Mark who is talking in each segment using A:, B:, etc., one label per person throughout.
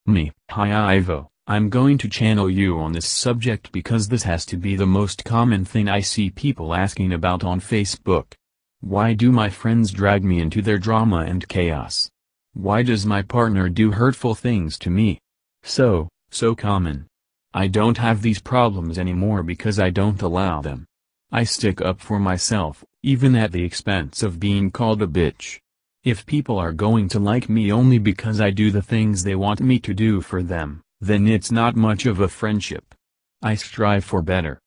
A: Me. Hi Ivo, I'm going to channel you on this subject because this has to be the most common thing I see people asking about on Facebook. Why do my friends drag me into their drama and chaos? Why does my partner do hurtful things to me? So common. I don't have these problems anymore because I don't allow them. I stick up for myself, even at the expense of being called a bitch. If people are going to like me only because I do the things they want me to do for them, then it's not much of a friendship. I strive for better.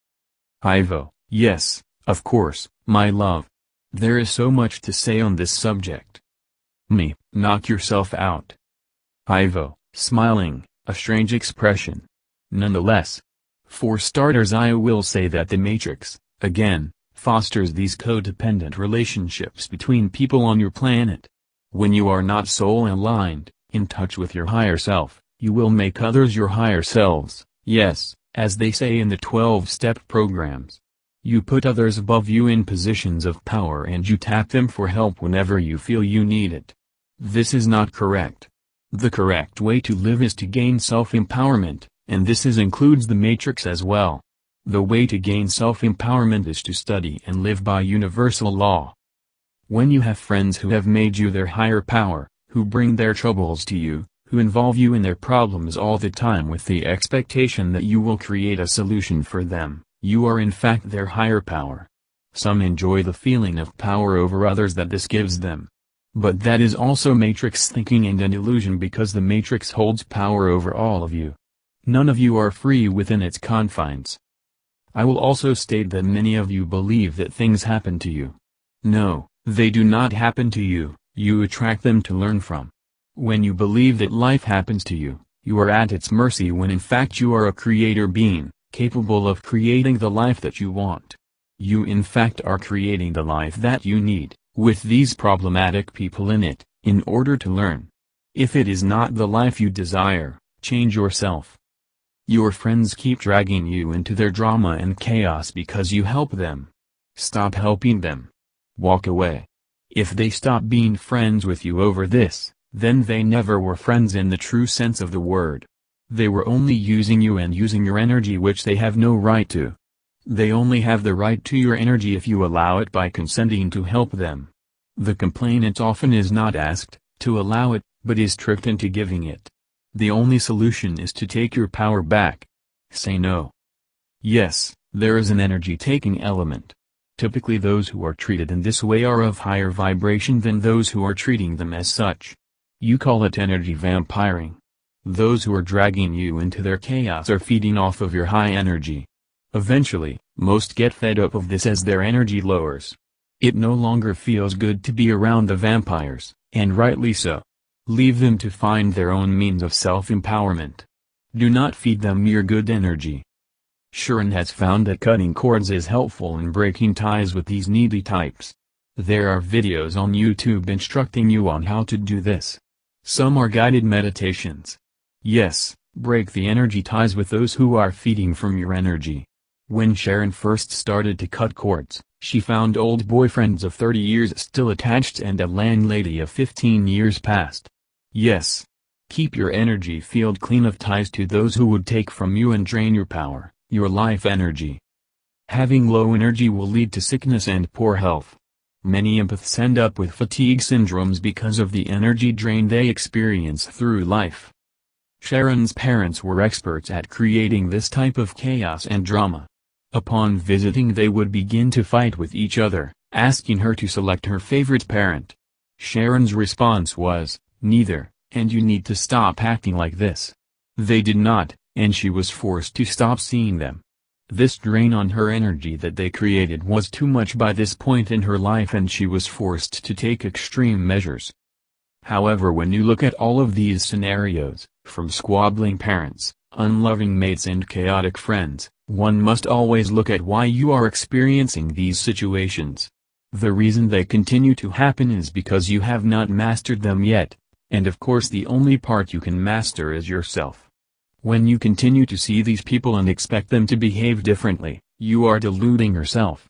A: Ivo, yes, of course, my love. There is so much to say on this subject. Me, knock yourself out. Ivo, smiling, a strange expression. Nonetheless. For starters, I will say that the Matrix, again, fosters these codependent relationships between people on your planet. When you are not soul-aligned, in touch with your higher self, you will make others your higher selves, yes, as they say in the 12-step programs. You put others above you in positions of power and you tap them for help whenever you feel you need it. This is not correct. The correct way to live is to gain self-empowerment, and this includes the Matrix as well. The way to gain self-empowerment is to study and live by universal law. When you have friends who have made you their higher power, who bring their troubles to you, who involve you in their problems all the time with the expectation that you will create a solution for them, you are in fact their higher power. Some enjoy the feeling of power over others that this gives them. But that is also Matrix thinking and an illusion because the Matrix holds power over all of you. None of you are free within its confines. I will also state that many of you believe that things happen to you. No, they do not happen to you, you attract them to learn from. When you believe that life happens to you, you are at its mercy when in fact you are a creator being, capable of creating the life that you want. You in fact are creating the life that you need, with these problematic people in it, in order to learn. If it is not the life you desire, change yourself. Your friends keep dragging you into their drama and chaos because you help them. Stop helping them. Walk away. If they stop being friends with you over this, then they never were friends in the true sense of the word. They were only using you and using your energy, which they have no right to. They only have the right to your energy if you allow it by consenting to help them. The complainant often is not asked to allow it, but is tricked into giving it. The only solution is to take your power back. Say no. Yes, there is an energy-taking element. Typically those who are treated in this way are of higher vibration than those who are treating them as such. You call it energy vampiring. Those who are dragging you into their chaos are feeding off of your high energy. Eventually, most get fed up of this as their energy lowers. It no longer feels good to be around the vampires, and rightly so. Leave them to find their own means of self-empowerment. Do not feed them your good energy. Sharon has found that cutting cords is helpful in breaking ties with these needy types. There are videos on YouTube instructing you on how to do this. Some are guided meditations. Yes, break the energy ties with those who are feeding from your energy. When Sharon first started to cut cords, she found old boyfriends of 30 years still attached and a landlady of 15 years past. Yes. Keep your energy field clean of ties to those who would take from you and drain your power, your life energy. Having low energy will lead to sickness and poor health. Many empaths end up with fatigue syndromes because of the energy drain they experience through life. Sharon's parents were experts at creating this type of chaos and drama. Upon visiting, they would begin to fight with each other, asking her to select her favorite parent. Sharon's response was, "Neither, and you need to stop acting like this." They did not, and she was forced to stop seeing them. This drain on her energy that they created was too much by this point in her life, and she was forced to take extreme measures. However, when you look at all of these scenarios, from squabbling parents, unloving mates and chaotic friends, one must always look at why you are experiencing these situations. The reason they continue to happen is because you have not mastered them yet, and of course the only part you can master is yourself. When you continue to see these people and expect them to behave differently, you are deluding yourself.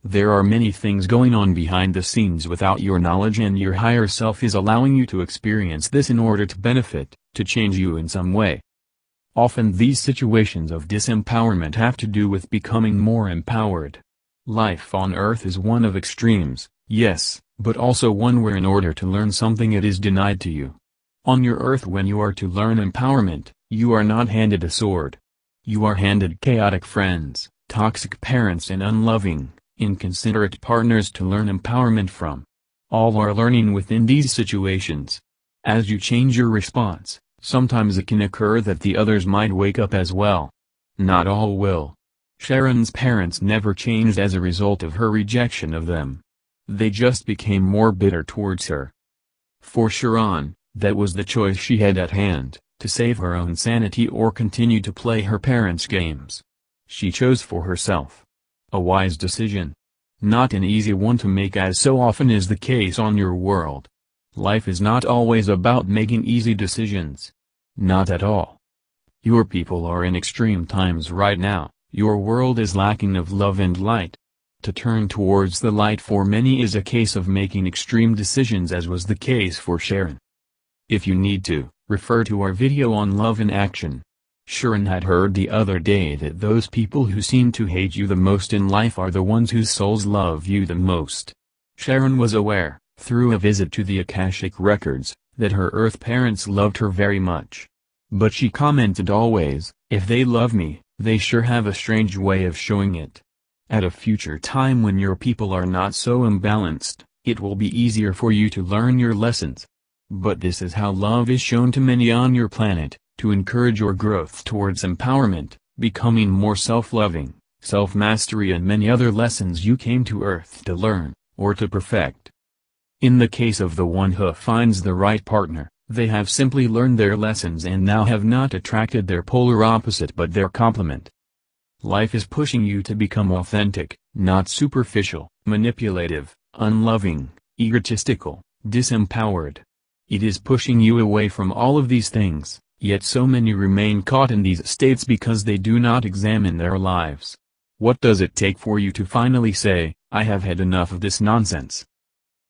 A: There are many things going on behind the scenes without your knowledge, and your higher self is allowing you to experience this in order to benefit, to change you in some way. Often these situations of disempowerment have to do with becoming more empowered. Life on Earth is one of extremes, yes, but also one where in order to learn something it is denied to you. On your Earth, when you are to learn empowerment, you are not handed a sword. You are handed chaotic friends, toxic parents, and unloving, inconsiderate partners to learn empowerment from. All are learning within these situations. As you change your response, sometimes it can occur that the others might wake up as well. Not all will. Sharon's parents never changed as a result of her rejection of them. They just became more bitter towards her. For Sharon, that was the choice she had at hand, to save her own sanity or continue to play her parents' games. She chose for herself. A wise decision. Not an easy one to make, as so often is the case on your world. Life is not always about making easy decisions. Not at all. Your people are in extreme times right now. Your world is lacking of love and light. To turn towards the light for many is a case of making extreme decisions, as was the case for Sharon. If you need to, refer to our video on love in action. Sharon had heard the other day that those people who seem to hate you the most in life are the ones whose souls love you the most. Sharon was aware, through a visit to the Akashic records, that her Earth parents loved her very much. But she commented always, "If they love me, they sure have a strange way of showing it." At a future time when your people are not so imbalanced, it will be easier for you to learn your lessons. But this is how love is shown to many on your planet, to encourage your growth towards empowerment, becoming more self-loving, self-mastery, and many other lessons you came to Earth to learn, or to perfect. In the case of the one who finds the right partner, they have simply learned their lessons and now have not attracted their polar opposite but their complement. Life is pushing you to become authentic, not superficial, manipulative, unloving, egotistical, disempowered. It is pushing you away from all of these things, yet so many remain caught in these states because they do not examine their lives. What does it take for you to finally say, "I have had enough of this nonsense"?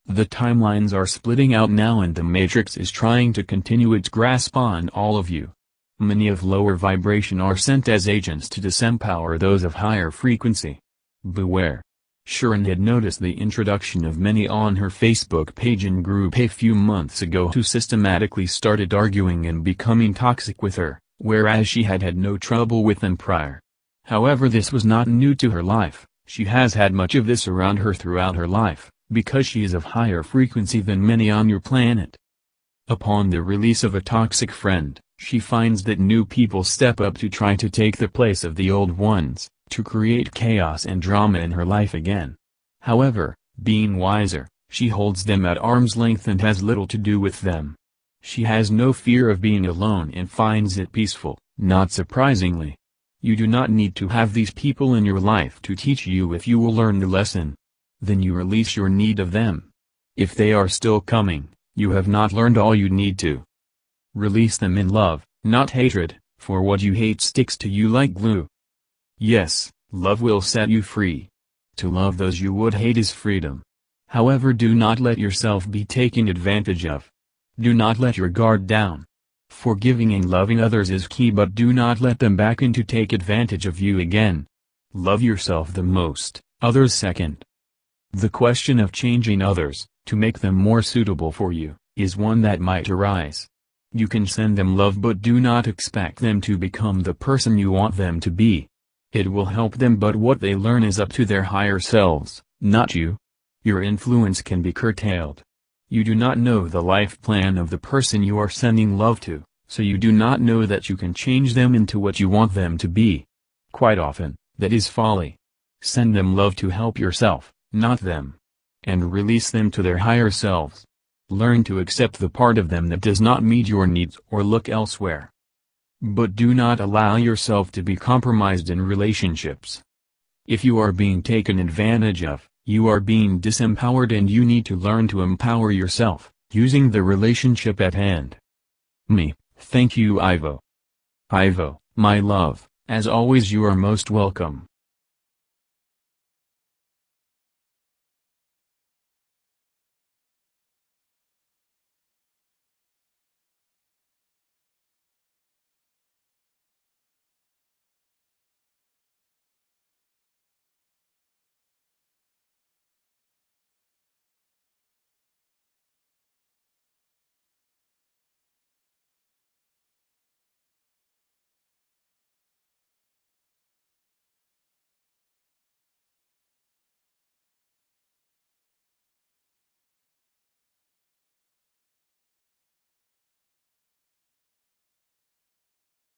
A: The timelines are splitting out now and the matrix is trying to continue its grasp on all of you. Many of lower vibration are sent as agents to disempower those of higher frequency. Beware. Sharon had noticed the introduction of many on her Facebook page and group a few months ago who systematically started arguing and becoming toxic with her, whereas she had had no trouble with them prior. However, this was not new to her life. She has had much of this around her throughout her life, because she is of higher frequency than many on your planet. Upon the release of a toxic friend, she finds that new people step up to try to take the place of the old ones, to create chaos and drama in her life again. However, being wiser, she holds them at arm's length and has little to do with them. She has no fear of being alone and finds it peaceful, not surprisingly. You do not need to have these people in your life to teach you if you will learn the lesson. Then you release your need of them. If they are still coming, you have not learned all you need to. Release them in love, not hatred, for what you hate sticks to you like glue. Yes, love will set you free. To love those you would hate is freedom. However, do not let yourself be taken advantage of. Do not let your guard down. Forgiving and loving others is key, but do not let them back in to take advantage of you again. Love yourself the most, others second. The question of changing others, to make them more suitable for you, is one that might arise. You can send them love, but do not expect them to become the person you want them to be. It will help them, but what they learn is up to their higher selves, not you. Your influence can be curtailed. You do not know the life plan of the person you are sending love to, so you do not know that you can change them into what you want them to be. Quite often, that is folly. Send them love to help yourself, not them. And release them to their higher selves. Learn to accept the part of them that does not meet your needs or look elsewhere. But do not allow yourself to be compromised in relationships. If you are being taken advantage of, you are being disempowered, and you need to learn to empower yourself, using the relationship at hand. Thank you, Ivo. Ivo, my love, as always you are most welcome.